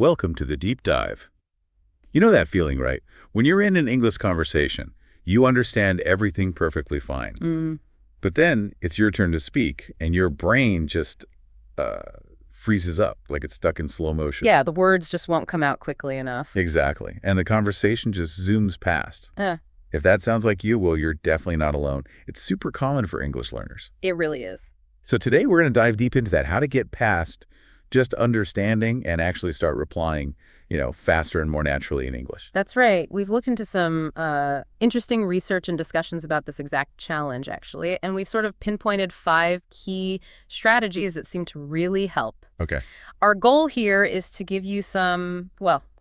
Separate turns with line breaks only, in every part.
welcome to the deep dive. You know that feeling, right? When you're in an English conversation, you understand everything perfectly fine. But then it's your turn to speak, and your brain just freezes up like it's stuck in slow motion.
Yeah, the words just won't come out quickly enough.
Exactly. And the conversation just zooms past. If that sounds like you, well, you're definitely not alone. It's super common for English learners.
It really is.
So today we're going to dive deep into that, how to get past just understanding and actually start replying, faster and more naturally in English.
That's right. We've looked into some interesting research and discussions about this exact challenge, actually, and we've sort of pinpointed 5 key strategies that seem to really help.
Okay.
Our goal here is to give you some,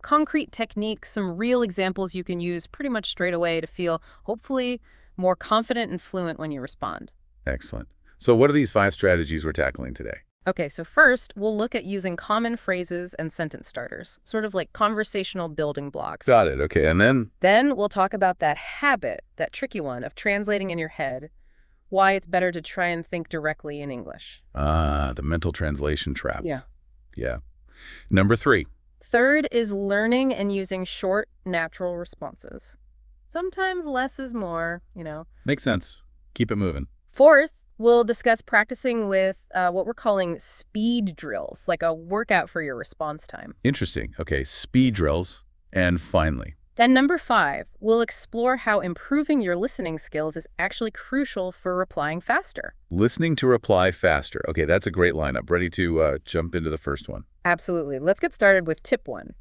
concrete techniques, some real examples you can use pretty much straight away to feel, hopefully, more confident and fluent when you respond.
Excellent. So what are these 5 strategies we're tackling today?
Okay, so first, we'll look at using common phrases and sentence starters, sort of like conversational building blocks.
Got it. Okay, and then?
Then we'll talk about that habit, that tricky one, of translating in your head, why it's better to try and think directly in English.
The mental translation trap.
Yeah.
Number 3.
Third is learning and using short, natural responses. Sometimes less is more,
Makes sense. Keep it moving.
Fourth, we'll discuss practicing with what we're calling speed drills, like a workout for your response time.
Interesting. Okay, speed drills. And finally?
And number 5, we'll explore how improving your listening skills is actually crucial for replying faster.
Listening to reply faster. Okay, that's a great lineup. Ready to jump into the first one?
Absolutely. Let's get started with tip 1,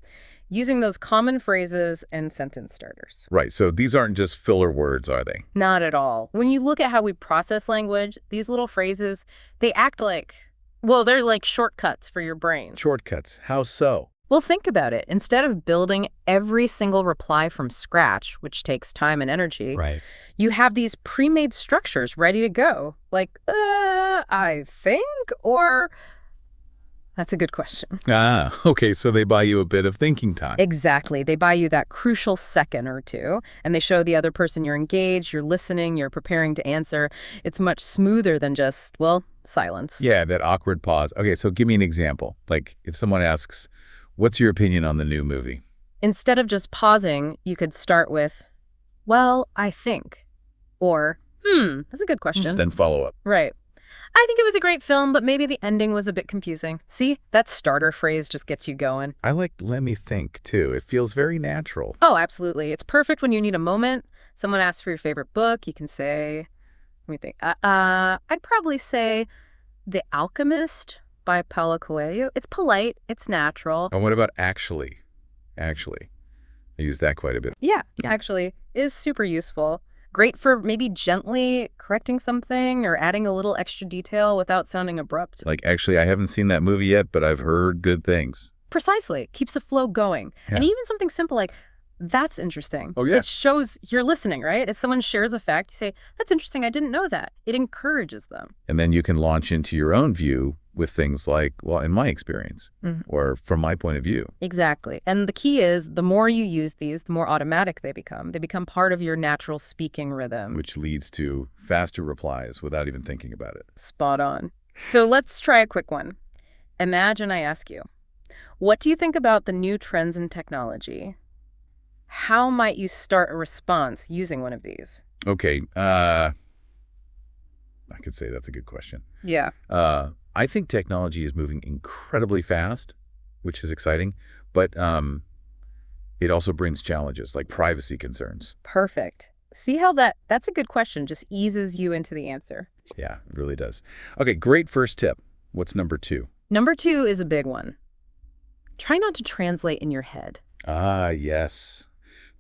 using those common phrases and sentence starters.
Right, so these aren't just filler words, are they?
Not at all. When you look at how we process language, these little phrases, they act like, they're like shortcuts for your brain.
Shortcuts. How so?
Well, think about it. Instead of building every single reply from scratch, which takes time and energy, you have these pre-made structures ready to go. Like, I think, or... That's a good question.
Okay, so they buy you a bit of thinking time.
Exactly. They buy you that crucial second or two, and they show the other person you're engaged, you're listening, you're preparing to answer. It's much smoother than just, silence.
Yeah, that awkward pause. Okay, so give me an example. Like, if someone asks, what's your opinion on the new movie?
Instead of just pausing, you could start with, I think. Or, that's a good question.
Then follow up.
Right. I think it was a great film, but maybe the ending was a bit confusing. See, that starter phrase just gets you going.
I like let me think, too. It feels very natural.
Oh, absolutely. It's perfect when you need a moment. Someone asks for your favorite book. You can say, let me think. I'd probably say The Alchemist by Paulo Coelho. It's polite. It's natural.
And what about actually? Actually. I use that quite a bit.
Yeah, actually is super useful. Great for maybe gently correcting something or adding a little extra detail without sounding abrupt.
Like, actually, I haven't seen that movie yet, but I've heard good things.
Precisely. Keeps the flow going.
Yeah.
And even something simple like, that's interesting.
Oh, yeah.
It shows you're listening, right? If someone shares a fact, you say, that's interesting, I didn't know that. It encourages them.
And then you can launch into your own view with things like, in my experience, or from my point of view.
Exactly. And the key is, the more you use these, the more automatic they become. They become part of your natural speaking rhythm.
Which leads to faster replies without even thinking about it.
Spot on. So let's try a quick one. Imagine I ask you, what do you think about the new trends in technology? How might you start a response using one of these?
Okay. I could say that's a good question.
Yeah.
I think technology is moving incredibly fast, which is exciting, but it also brings challenges like privacy concerns.
Perfect. See how that's a good question, just eases you into the answer.
Yeah, it really does. Okay, great first tip. What's number 2?
Number 2 is a big one. Try not to translate in your head.
Yes.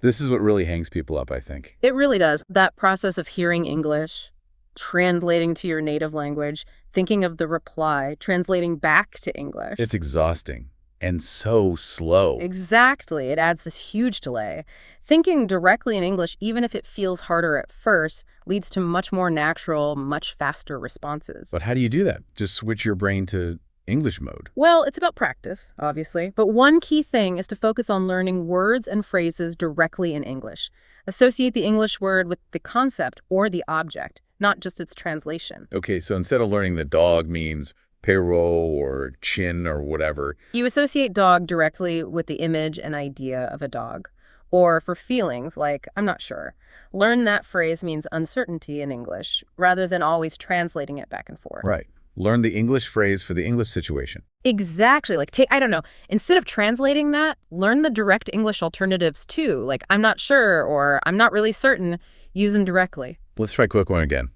This is what really hangs people up, I think.
It really does. That process of hearing English, translating to your native language, thinking of the reply, translating back to English.
It's exhausting and so slow.
Exactly. It adds this huge delay. Thinking directly in English, even if it feels harder at first, leads to much more natural, much faster responses.
But how do you do that? Just switch your brain to English mode?
Well, it's about practice, obviously. But one key thing is to focus on learning words and phrases directly in English. Associate the English word with the concept or the object, not just its translation.
Okay, so instead of learning that dog means Pero or chin or whatever.
You associate dog directly with the image and idea of a dog. Or for feelings, like, I'm not sure. Learn that phrase means uncertainty in English, rather than always translating it back and forth.
Right. Learn the English phrase for the English situation.
Exactly. Like, I don't know, instead of translating that, learn the direct English alternatives too. Like, I'm not sure or I'm not really certain. Use them directly.
Let's try a quick one again.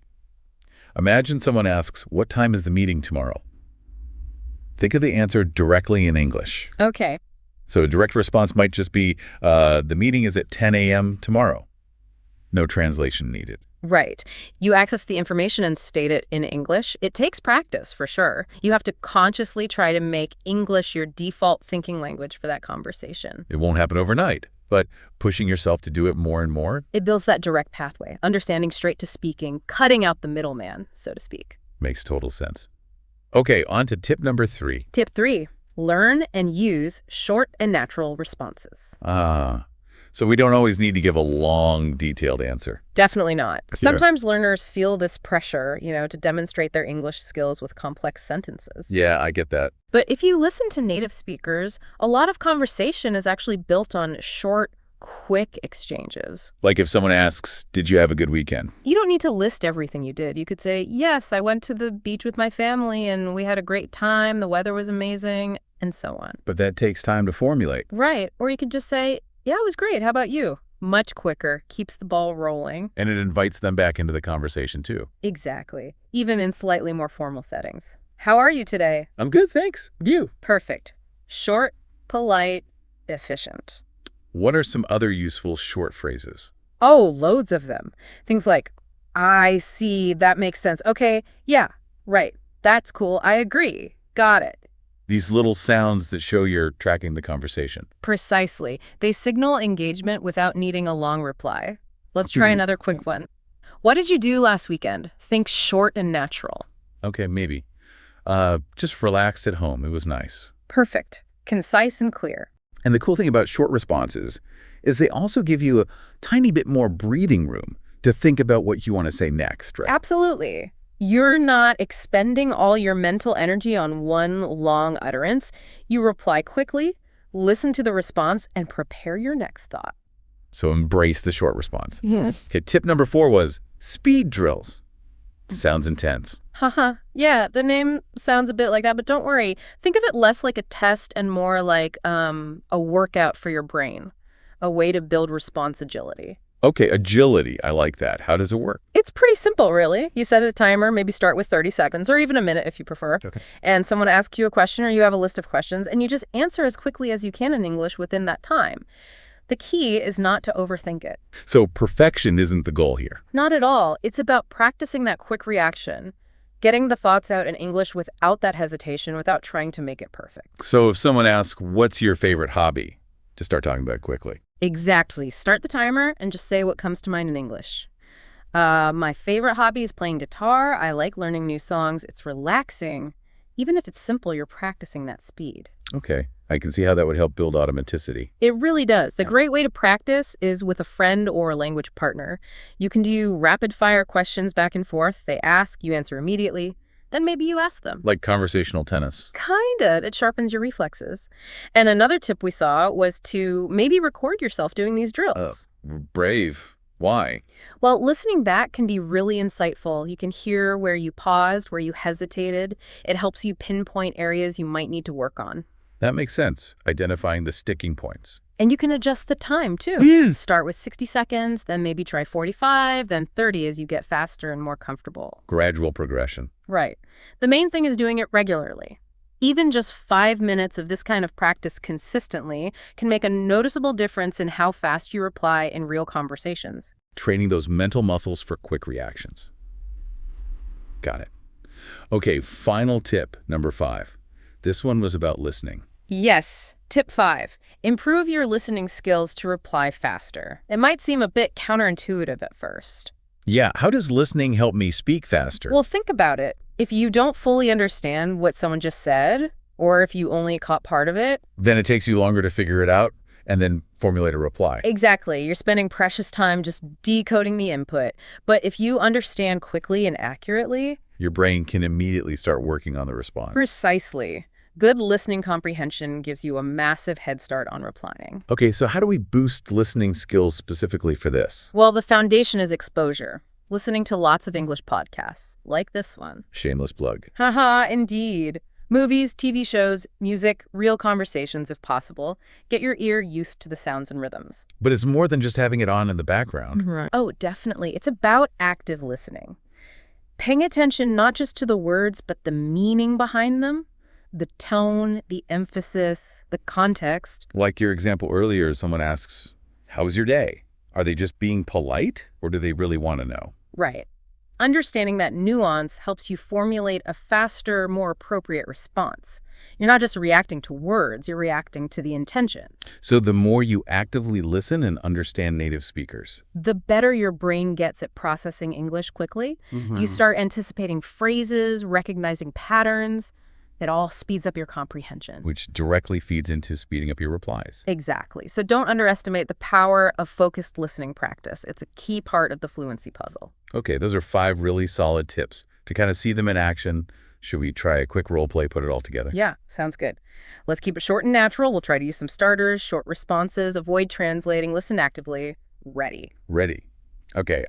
Imagine someone asks, what time is the meeting tomorrow? Think of the answer directly in English.
Okay.
So a direct response might just be, the meeting is at 10 a.m. tomorrow. No translation needed.
Right. You access the information and state it in English. It takes practice, for sure. You have to consciously try to make English your default thinking language for that conversation.
It won't happen overnight, but pushing yourself to do it more and more.
It builds that direct pathway, understanding straight to speaking, cutting out the middleman, so to speak.
Makes total sense. Okay, on to tip number 3.
Tip 3. Learn and use short and natural responses.
So we don't always need to give a long, detailed answer.
Definitely not.
Yeah.
Sometimes learners feel this pressure, to demonstrate their English skills with complex sentences.
Yeah, I get that.
But if you listen to native speakers, a lot of conversation is actually built on short, quick exchanges.
Like if someone asks, did you have a good weekend?
You don't need to list everything you did. You could say, yes, I went to the beach with my family and we had a great time. The weather was amazing, and so on.
But that takes time to formulate.
Right. Or you could just say, yeah, it was great. How about you? Much quicker, keeps the ball rolling.
And it invites them back into the conversation, too.
Exactly. Even in slightly more formal settings. How are you today?
I'm good, thanks. You?
Perfect. Short, polite, efficient.
What are some other useful short phrases?
Oh, loads of them. Things like, I see, that makes sense. Okay, yeah, right. That's cool. I agree. Got it.
These little sounds that show you're tracking the conversation.
Precisely. They signal engagement without needing a long reply. Let's try another quick one. What did you do last weekend? Think short and natural.
Okay, maybe. Just relaxed at home. It was nice.
Perfect. Concise and clear.
And the cool thing about short responses is they also give you a tiny bit more breathing room to think about what you want to say next, right?
Absolutely. You're not expending all your mental energy on one long utterance. You reply quickly, listen to the response, and prepare your next thought.
So embrace the short response. Okay, tip number 4 was speed drills. Sounds intense.
Haha. Yeah, the name sounds a bit like that, but don't worry. Think of it less like a test and more like a workout for your brain, a way to build response agility.
Okay, agility. I like that. How does it work?
It's pretty simple, really. You set a timer, maybe start with 30 seconds or even a minute if you prefer.
Okay.
And someone asks you a question or you have a list of questions and you just answer as quickly as you can in English within that time. The key is not to overthink it.
So perfection isn't the goal here.
Not at all. It's about practicing that quick reaction, getting the thoughts out in English without that hesitation, without trying to make it perfect.
So if someone asks, what's your favorite hobby? Just start talking about it quickly.
Exactly. Start the timer and just say what comes to mind in English. My favorite hobby is playing guitar. I like learning new songs. It's relaxing. Even if it's simple, you're practicing that speed.
Okay. I can see how that would help build automaticity.
It really does. The great way to practice is with a friend or a language partner. You can do rapid-fire questions back and forth. They ask, you answer immediately. Then maybe you ask them.
Like conversational tennis.
Kinda. It sharpens your reflexes. And another tip we saw was to maybe record yourself doing these drills.
Brave. Why?
Well, listening back can be really insightful. You can hear where you paused, where you hesitated. It helps you pinpoint areas you might need to work on.
That makes sense. Identifying the sticking points.
And you can adjust the time, too. Start with 60 seconds, then maybe try 45, then 30 as you get faster and more comfortable.
Gradual progression.
Right. The main thing is doing it regularly. Even just 5 minutes of this kind of practice consistently can make a noticeable difference in how fast you reply in real conversations.
Training those mental muscles for quick reactions. Got it. Okay, final tip, number 5. This one was about listening.
Yes. Tip 5. Improve your listening skills to reply faster. It might seem a bit counterintuitive at first.
Yeah, how does listening help me speak faster?
Well, think about it. If you don't fully understand what someone just said, or if you only caught part of it,
then it takes you longer to figure it out and then formulate a reply.
Exactly. You're spending precious time just decoding the input. But if you understand quickly and accurately,
Your brain can immediately start working on the response.
Precisely. Good listening comprehension gives you a massive head start on replying.
Okay, so how do we boost listening skills specifically for this?
Well, the foundation is exposure. Listening to lots of English podcasts, like this one.
Shameless plug.
Haha, indeed. Movies, TV shows, music, real conversations if possible. Get your ear used to the sounds and rhythms.
But it's more than just having it on in the background.
Right. Oh, definitely. It's about active listening. Paying attention not just to the words, but the meaning behind them, the tone, the emphasis, the context.
Like your example earlier, someone asks, "How was your day?" Are they just being polite, or do they really want to know?
Right. Understanding that nuance helps you formulate a faster, more appropriate response. You're not just reacting to words, you're reacting to the intention.
So the more you actively listen and understand native speakers.
The better your brain gets at processing English quickly. You start anticipating phrases, recognizing patterns. It all speeds up your comprehension.
Which directly feeds into speeding up your replies.
Exactly. So don't underestimate the power of focused listening practice. It's a key part of the fluency puzzle.
Okay, those are 5 really solid tips. To kind of see them in action, should we try a quick role play, put it all together?
Yeah, sounds good. Let's keep it short and natural. We'll try to use some starters, short responses, avoid translating, listen actively. Ready.
Ready. Okay,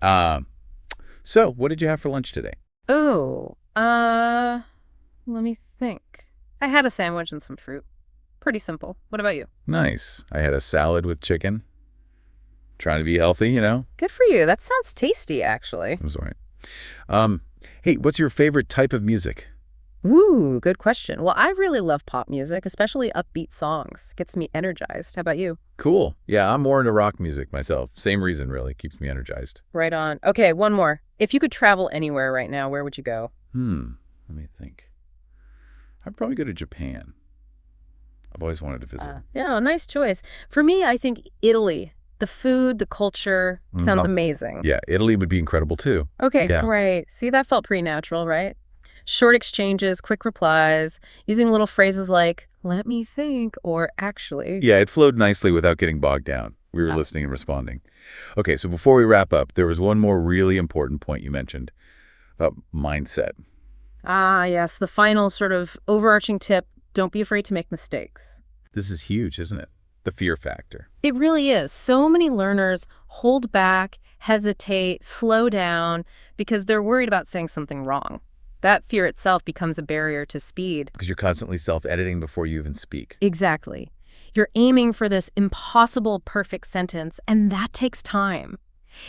so what did you have for lunch today?
Oh, let me think. I had a sandwich and some fruit. Pretty simple. What about you?
Nice. I had a salad with chicken. Trying to be healthy, you know?
Good for you. That sounds tasty, actually.
It was all right. Hey, what's your favorite type of music?
Ooh, good question. Well, I really love pop music, especially upbeat songs. Gets me energized. How about you?
Cool. Yeah, I'm more into rock music myself. Same reason, really. Keeps me energized.
Right on. Okay, one more. If you could travel anywhere right now, where would you go?
Let me think. I'd probably go to Japan. I've always wanted to visit.
Yeah, nice choice. For me, I think Italy. The food, the culture, sounds amazing.
Yeah, Italy would be incredible too.
Okay,
Yeah.
great. See, that felt pretty natural, right? Short exchanges, quick replies, using little phrases like, let me think, or actually.
Yeah, it flowed nicely without getting bogged down. We were listening and responding. Okay, so before we wrap up, there was one more really important point you mentioned about mindset.
Ah, yes, the final sort of overarching tip, don't be afraid to make mistakes.
This is huge, isn't it? The fear factor.
It really is. So many learners hold back, hesitate, slow down because they're worried about saying something wrong. That fear itself becomes a barrier to speed.
Because you're constantly self-editing before you even speak.
Exactly. You're aiming for this impossible perfect sentence, and that takes time.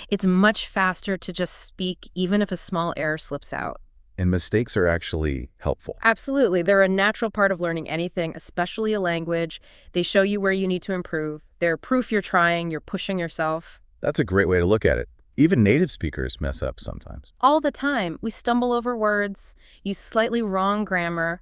It's much faster to just speak even if a small error slips out.
And mistakes are actually helpful.
Absolutely. They're a natural part of learning anything, especially a language. They show you where you need to improve. They're proof you're trying, you're pushing yourself.
That's a great way to look at it. Even native speakers mess up sometimes.
All the time. We stumble over words, use slightly wrong grammar.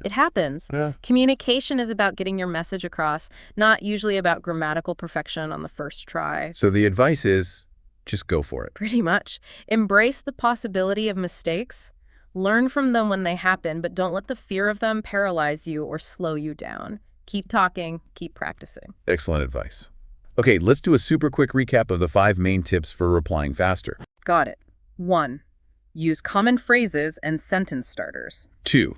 It happens.
Yeah.
Communication is about getting your message across, not usually about grammatical perfection on the first try.
So the advice is just go for it.
Pretty much. Embrace the possibility of mistakes. Learn from them when they happen, but don't let the fear of them paralyze you or slow you down. Keep talking, keep practicing.
Excellent advice. Okay, let's do a super quick recap of the 5 main tips for replying faster.
Got it. 1. Use common phrases and sentence starters.
2.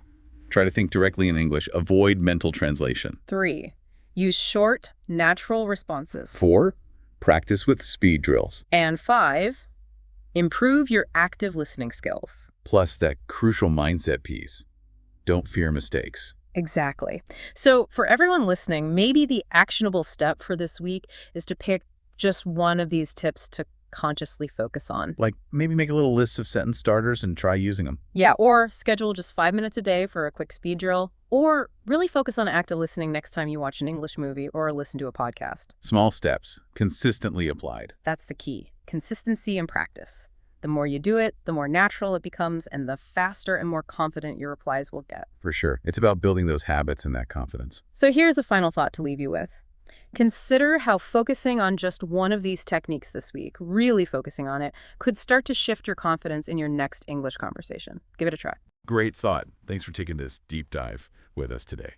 Try to think directly in English. Avoid mental translation.
3. Use short, natural responses.
4. Practice with speed drills.
And 5. Improve your active listening skills.
Plus that crucial mindset piece. Don't fear mistakes.
Exactly. So for everyone listening, maybe the actionable step for this week is to pick just one of these tips to consciously focus on.
Like maybe make a little list of sentence starters and try using them.
Yeah, or schedule just 5 minutes a day for a quick speed drill, or really focus on active listening next time you watch an English movie or listen to a podcast.
Small steps, consistently applied.
That's the key. Consistency and practice. The more you do it, the more natural it becomes, and the faster and more confident your replies will get.
For sure. It's about building those habits and that confidence.
So here's a final thought to leave you with. Consider how focusing on just one of these techniques this week, really focusing on it, could start to shift your confidence in your next English conversation. Give it a try.
Great thought. Thanks for taking this deep dive with us today.